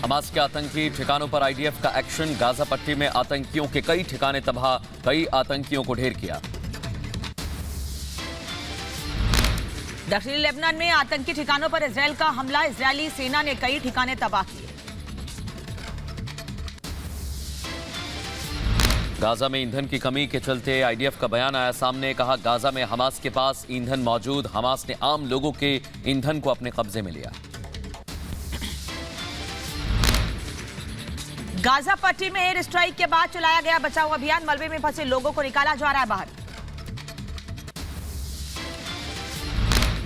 Hamas के आतंकी ठिकानों पर आईडीएफ का एक्शन। गाजा पट्टी में आतंकियों के कई ठिकाने तबाह, कई आतंकियों को ढेर किया। दक्षिणी लेबनान में आतंकी ठिकानों पर इजरायल का हमला। इजरायली सेना ने कई ठिकाने तबाह किए। गाजा में ईंधन की कमी के चलते आईडीएफ का बयान आया सामने। कहा, गाजा में हमास के पास ईंधन मौजूद। हमास ने आम लोगों के ईंधन को अपने कब्जे में लिया। गाजा पट्टी में एयर स्ट्राइक के बाद चलाया गया बचाव अभियान। मलबे में फंसे लोगों को निकाला जा रहा है बाहर।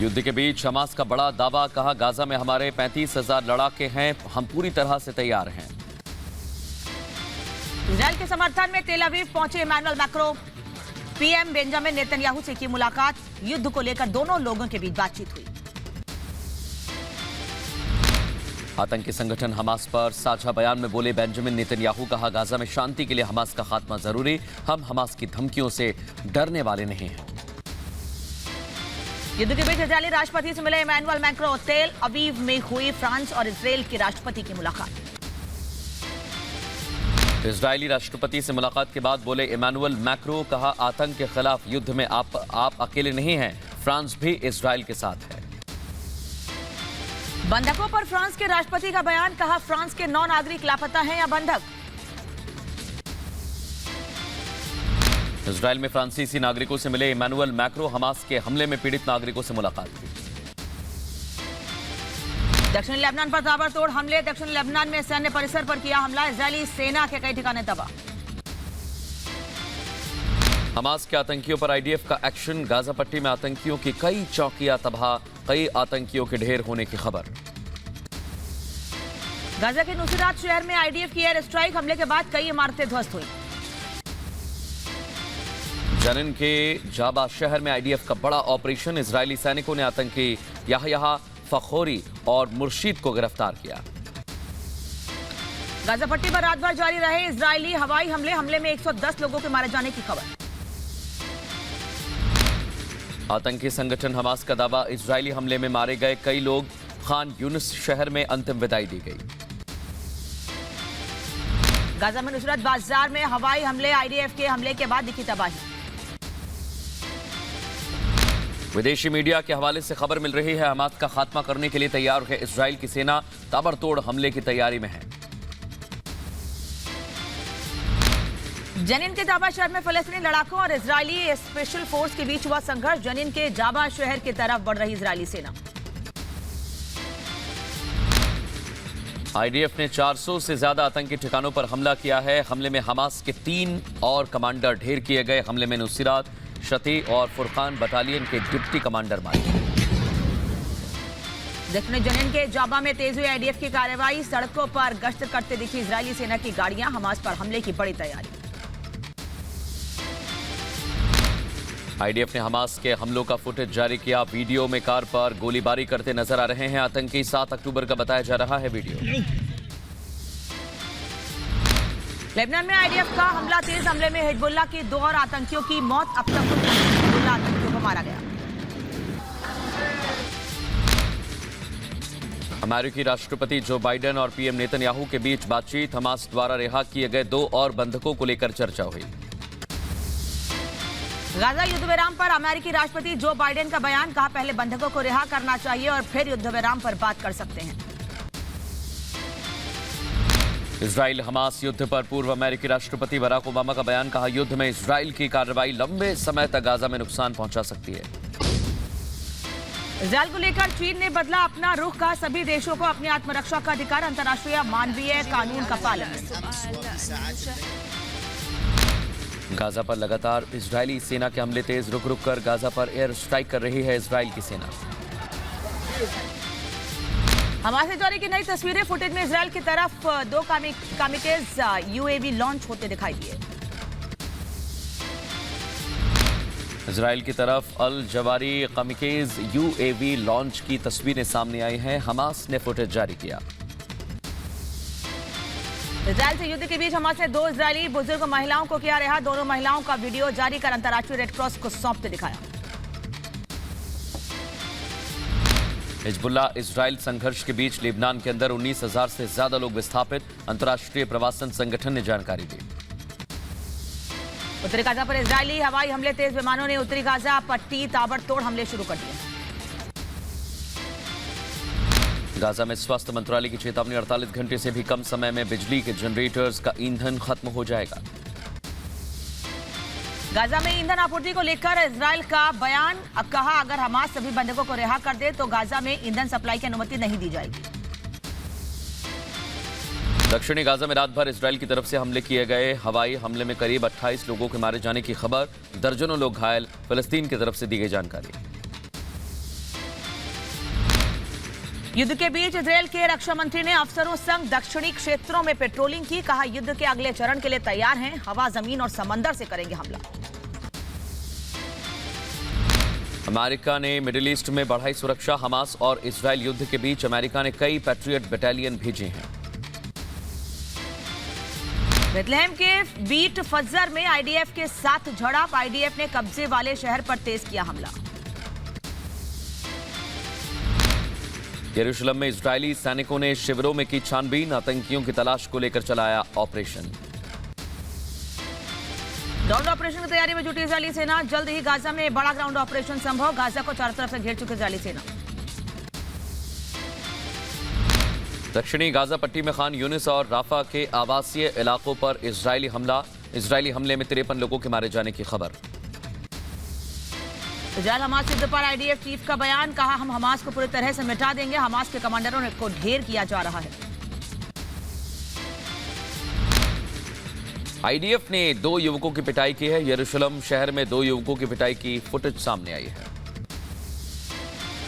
युद्ध के बीच हमास का बड़ा दावा। कहा, गाजा में हमारे 35,000 लड़ाके हैं, हम पूरी तरह से तैयार हैं। इजरायल के समर्थन में तेल अवीव पहुंचे Emmanuel Macron. PM Benjamin Netanyahu से की मुलाकात। युद्ध को लेकर दोनों लोगों के बीच बातचीत हुई। आतंकी संगठन हमास पर साझा बयान में बोले बेंजामिन नेतन्याहू। कहा, गाजा में शांति के लिए हमास का खात्मा जरूरी। हम हमास की धमकियों से डरने वाले नहीं हैं। युद्ध के बीच इजरायली राष्ट्रपति से मिले इमैनुअल मैक्रो। तेल अवीव में हुई फ्रांस और इजरायल के राष्ट्रपति की मुलाकात। इजरायली राष्ट्रपति से मुलाकात के बाद बोले इमैनुअल मैक्रो। कहा, आतंक के खिलाफ युद्ध में आप अकेले नहीं हैं, फ्रांस भी इजरायल के साथ है। बंधकों पर फ्रांस के राष्ट्रपति का बयान। कहा, फ्रांस के 9 नागरिक लापता हैं या बंधक। इजरायल में फ्रांसीसी नागरिकों से मिले इमैनुअल मैक्रो। हमास के हमले में पीड़ित नागरिकों से मुलाकात की। दक्षिणी लेबनान पर ताबड़तोड़ हमले। दक्षिणी लेबनान में सैन्य परिसर पर किया हमला। इजरायली सेना के कई ठिकाने तबाह। हमास के आतंकियों पर आईडीएफ का एक्शन। गाजा पट्टी में आतंकियों की कई चौकियां तबाह, कई आतंकियों के ढेर होने की खबर। गाजा के नुसरात शहर में आईडीएफ की एयर स्ट्राइक। हमले के बाद कई इमारतें ध्वस्त हुई। जनिन के जाबा शहर में आईडीएफ का बड़ा ऑपरेशन। इजरायली सैनिकों ने आतंकी याहया फखोरी और मुर्शीद को गिरफ्तार किया। गाजा पट्टी पर रात भर जारी रहे इजरायली हवाई हमले। हमले में 110 लोगों के मारे जाने की खबर। आतंकी संगठन हमास का दावा। इजरायली हमले में मारे गए कई लोग। खान यूनिस शहर में अंतिम विदाई दी गई। गाजा में नुसरत बाजार में हवाई हमले। आईडीएफ के हमले के बाद दिखी तबाही। विदेशी मीडिया के हवाले से खबर मिल रही है, हमास का खात्मा करने के लिए तैयार है इजरायल की सेना। ताबड़तोड़ हमले की तैयारी में है। जनिन के जाबा शहर में फलस्तीनी लड़ाकों और इजरायली स्पेशल फोर्स के बीच हुआ संघर्ष। जनिन के जाबा शहर की तरफ बढ़ रही इजरायली सेना। आईडीएफ ने 400 से ज्यादा आतंकी ठिकानों पर हमला किया है। हमले में हमास के 3 और कमांडर ढेर किए गए। हमले में नुसरात, शती और फुरकान बटालियन के डिप्टी कमांडर मारे। दक्षिणी जनिन के जाबा में तेज हुई आईडीएफ की कार्रवाई। सड़कों पर गश्त करते दिखी इजरायली सेना की गाड़ियां। हमास पर हमले की बड़ी तैयारी। आईडीएफ ने हमास के हमलों का फुटेज जारी किया। वीडियो में कार पर गोलीबारी करते नजर आ रहे हैं आतंकी। 7 अक्टूबर का बताया जा रहा है वीडियो। लेबनान में आईडीएफ का हमला तेज। हमले में हिजबुल्लाह के 2 और आतंकियों की मौत। अब तक हिजबुल्लाह आतंकियों को मारा गया। अमेरिकी राष्ट्रपति जो बाइडेन और पीएम नेतन्याहू के बीच बातचीत। हमास द्वारा रिहा किए गए 2 और बंधकों को लेकर चर्चा हुई। गाजा युद्ध विराम पर अमेरिकी राष्ट्रपति जो बाइडेन का बयान। कहा, पहले बंधकों को रिहा करना चाहिए और फिर युद्ध विराम पर बात कर सकते हैं। इजराइल हमास युद्ध पर पूर्व अमेरिकी राष्ट्रपति बराक ओबामा का बयान। कहा, युद्ध में इजराइल की कार्रवाई लंबे समय तक गाजा में नुकसान पहुंचा सकती है। इजराइल को लेकर चीन ने बदला अपना रुख। कहा, सभी देशों को अपनी आत्मरक्षा का अधिकार। अंतर्राष्ट्रीय मानवीय कानून का पालन। गाजा पर लगातार इजरायली सेना के हमले तेज। रुक रुक कर गाजा पर एयर स्ट्राइक कर रही है इजराइल की सेना। हमास से जारी की नई तस्वीरें। फुटेज में इजराइल की तरफ 2 कामिकेज यूएवी लॉन्च होते दिखाई दिए। इजराइल की तरफ अल जवारी कामिकेज यूएवी लॉन्च की तस्वीरें सामने आई हैं। हमास ने फुटेज जारी किया। इजरायल से युद्ध के बीच हमास ने 2 इजरायली बुजुर्ग महिलाओं को किया रिहा। दोनों महिलाओं का वीडियो जारी कर अंतर्राष्ट्रीय रेड क्रॉस को सौंपते दिखाया। हिजबुल्लाह इजराइल संघर्ष के बीच लेबनान के अंदर 19,000 से ज्यादा लोग विस्थापित, अंतर्राष्ट्रीय प्रवासन संगठन ने जानकारी दी। उत्तरी गाजा पर इजरायली हवाई हमले, तेज विमानों ने उत्तरी गाजा पट्टी ताबड़तोड़ हमले शुरू कर दिए। गाजा में स्वास्थ्य मंत्रालय की चेतावनी, 48 घंटे से भी कम समय में बिजली के जनरेटर्स का ईंधन खत्म हो जाएगा। गाजा में ईंधन आपूर्ति को लेकर इजराइल का बयान, अब कहा अगर हमास सभी बंधकों को रिहा कर दे तो गाजा में ईंधन सप्लाई की अनुमति नहीं दी जाएगी। दक्षिणी गाजा में रात भर इजराइल की तरफ से हमले किए गए। हवाई हमले में करीब 28 लोगों के मारे जाने की खबर, दर्जनों लोग घायल, फिलिस्तीन की तरफ से दी गई जानकारी। युद्ध के बीच इजरायल के रक्षा मंत्री ने अफसरों संग दक्षिणी क्षेत्रों में पेट्रोलिंग की, कहा युद्ध के अगले चरण के लिए तैयार हैं, हवा, जमीन और समंदर से करेंगे हमला। अमेरिका ने मिडिल ईस्ट में बढ़ाई सुरक्षा, हमास और इजराइल युद्ध के बीच अमेरिका ने कई पैट्रियट बटालियन भेजे हैं। बेथलेहम के बीट फज्जर में आईडीएफ के साथ झड़प, आईडीएफ ने कब्जे वाले शहर पर तेज किया हमला। यरूशलेम में इजरायली सैनिकों ने शिविरों में की छानबीन, आतंकियों की तलाश को लेकर चलाया ऑपरेशन। ग्राउंड ऑपरेशन की तैयारी में जुटी इजरायली सेना, जल्द ही गाजा में बड़ा ग्राउंड ऑपरेशन संभव, गाजा को चारों तरफ से घेर चुकी इजरायली सेना। दक्षिणी गाजा पट्टी में खान यूनिस और राफा के आवासीय इलाकों पर इजरायली हमला, इजरायली हमले में 53 लोगों के मारे जाने की खबर। इजरायल हमास युद्ध पर आईडीएफ चीफ का बयान, कहा हम हमास को पूरी तरह से मिटा देंगे, हमास के कमांडरों को ढेर किया जा रहा है। आईडीएफ ने 2 युवकों की पिटाई की है। यरूशलेम शहर में 2 युवकों की पिटाई की फुटेज सामने आई है।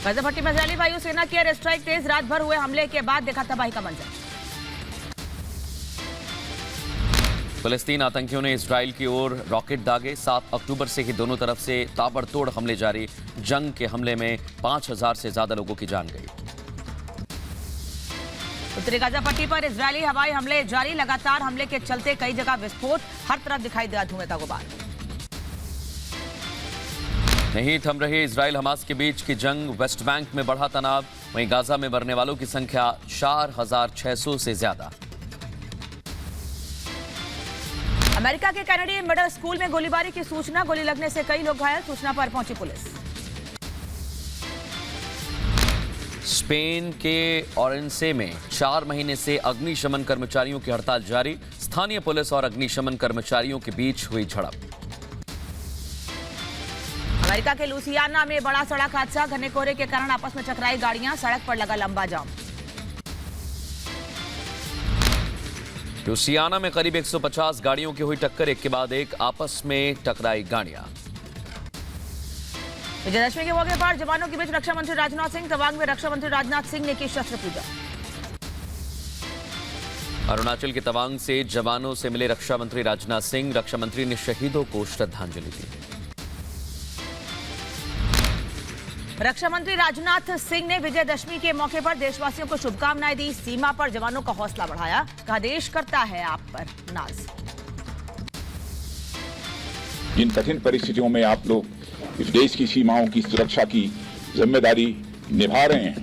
गाजा पट्टी में इजरायली वायुसेना की एयर स्ट्राइक तेज, रात भर हुए हमले के बाद देखा तबाही का मंजर। फिलिस्तीन आतंकियों ने इजराइल की ओर रॉकेट दागे, 7 अक्टूबर से ही दोनों तरफ से ताबड़तोड़ हमले जारी, जंग के हमले में 5,000 से ज्यादा लोगों की जान गई। उत्तरी गाजा पट्टी पर इजरायली हवाई हमले जारी, लगातार हमले के चलते कई जगह विस्फोट, हर तरफ दिखाई दिया धुएं का गुबार। नहीं थम रही इजराइल हमास के बीच की जंग, वेस्ट बैंक में बढ़ा तनाव, वहीं गाजा में मरने वालों की संख्या 4,600 से ज्यादा। अमेरिका के कैनेडियन मिडिल स्कूल में गोलीबारी की सूचना, गोली लगने से कई लोग घायल, सूचना पर पहुंची पुलिस। स्पेन के ओरेंसे में 4 महीने से अग्निशमन कर्मचारियों की हड़ताल जारी, स्थानीय पुलिस और अग्निशमन कर्मचारियों के बीच हुई झड़प। अमेरिका के लुसियाना में बड़ा सड़क हादसा, घने कोहरे के कारण आपस में टकराई गाड़ियां, सड़क पर लगा लंबा जाम। लुसियाना में करीब 150 गाड़ियों की हुई टक्कर, एक के बाद एक आपस में टकराई गाड़ियां। विजयदशमी के मौके पर जवानों के बीच रक्षा मंत्री राजनाथ सिंह, तवांग में रक्षा मंत्री राजनाथ सिंह ने की शस्त्र पूजा। अरुणाचल के तवांग से जवानों से मिले रक्षा मंत्री राजनाथ सिंह, रक्षा मंत्री ने शहीदों को श्रद्धांजलि दी। रक्षा मंत्री राजनाथ सिंह ने विजयदशमी के मौके पर देशवासियों को शुभकामनाएं दी, सीमा पर जवानों का हौसला बढ़ाया, कहा देश करता है आप पर नाज। जिन कठिन परिस्थितियों में आप लोग इस देश की सीमाओं की सुरक्षा की जिम्मेदारी निभा रहे हैं,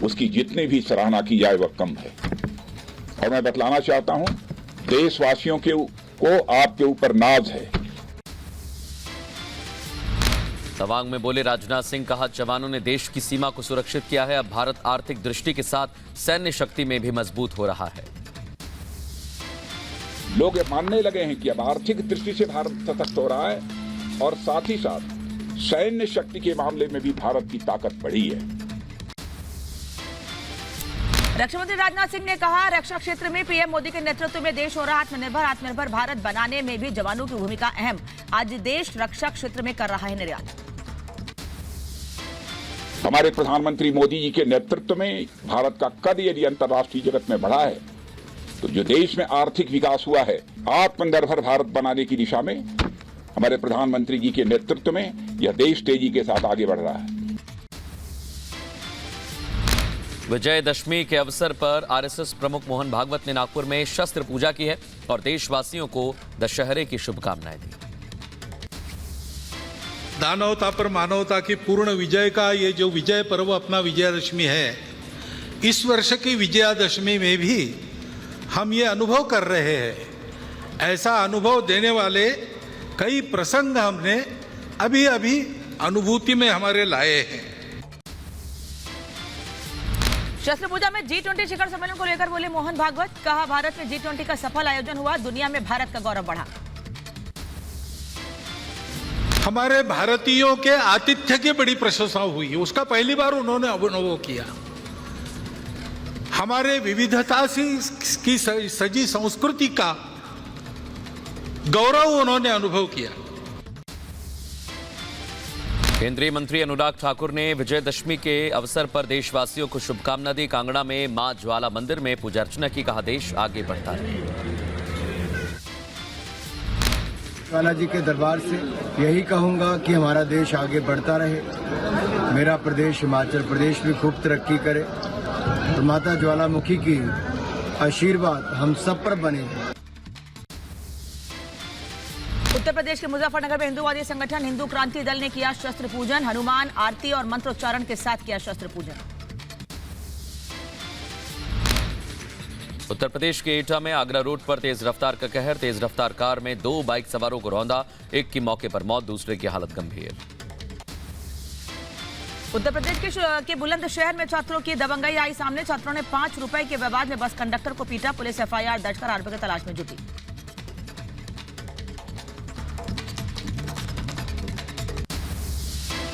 उसकी जितनी भी सराहना की जाए वह कम है। और मैं बतलाना चाहता हूं, देशवासियों को आपके ऊपर नाज है। तवांग में बोले राजनाथ सिंह, कहा जवानों ने देश की सीमा को सुरक्षित किया है, अब भारत आर्थिक दृष्टि के साथ सैन्य शक्ति में भी मजबूत हो रहा है। लोग ये मानने लगे हैं कि अब आर्थिक दृष्टि से भारत सशक्त हो रहा है और साथ ही साथ सैन्य शक्ति के मामले में भी भारत की ताकत बढ़ी है। रक्षा मंत्री राजनाथ सिंह ने कहा रक्षा क्षेत्र में पीएम मोदी के नेतृत्व में देश हो रहा आत्मनिर्भर, आत्मनिर्भर भारत बनाने में भी जवानों की भूमिका अहम, आज देश रक्षा क्षेत्र में कर रहा है निर्यात। हमारे प्रधानमंत्री मोदी जी के नेतृत्व में भारत का कद यदि अंतर्राष्ट्रीय जगत में बढ़ा है, तो जो देश में आर्थिक विकास हुआ है, आत्मनिर्भर भारत बनाने की दिशा में हमारे प्रधानमंत्री जी के नेतृत्व में यह देश तेजी के साथ आगे बढ़ रहा है। विजयदशमी के अवसर पर आरएसएस प्रमुख मोहन भागवत ने नागपुर में शस्त्र पूजा की है और देशवासियों को दशहरे की शुभकामनाएं दी। दानवता पर मानवता की पूर्ण विजय का ये जो विजय पर्व अपना विजयादशमी है, इस वर्ष की विजयादशमी में भी हम ये अनुभव कर रहे हैं। ऐसा अनुभव देने वाले कई प्रसंग हमने अभी अभी अनुभूति में हमारे लाए हैं। शस्त्र पूजा में G20 शिखर सम्मेलन को लेकर बोले मोहन भागवत। कहा, भारत में G20 का सफल आयोजन हुआ, दुनिया में भारत का गौरव बढ़ा। हमारे भारतीयों के आतिथ्य की बड़ी प्रशंसा हुई, उसका पहली बार उन्होंने अनुभव किया। हमारे विविधता की सजी संस्कृति का गौरव उन्होंने अनुभव किया। केंद्रीय मंत्री अनुराग ठाकुर ने विजयदशमी के अवसर पर देशवासियों को शुभकामना दी। कांगड़ा में मां ज्वाला मंदिर में पूजा अर्चना की। कहा, देश आगे बढ़ता रहे। ज्वाला जी के दरबार से यही कहूंगा कि हमारा देश आगे बढ़ता रहे, मेरा प्रदेश हिमाचल प्रदेश भी खूब तरक्की करे और माता ज्वालामुखी की आशीर्वाद हम सब पर बने। उत्तर प्रदेश के मुजफ्फरनगर में हिंदूवादी संगठन हिंदू क्रांति दल ने किया शस्त्र पूजन। हनुमान आरती और मंत्रोच्चारण के साथ किया शस्त्र पूजन। उत्तर प्रदेश के एटा में आगरा रोड पर तेज रफ्तार का कहर। तेज रफ्तार कार में 2 बाइक सवारों को रौंदा, एक की मौके पर मौत, दूसरे की हालत गंभीर। उत्तर प्रदेश के बुलंदशहर में छात्रों की दबंगई आई सामने। छात्रों ने 5 रुपए के विवाद में बस कंडक्टर को पीटा। पुलिस FIR दर्ज कर आरोपी की तलाश में जुटी।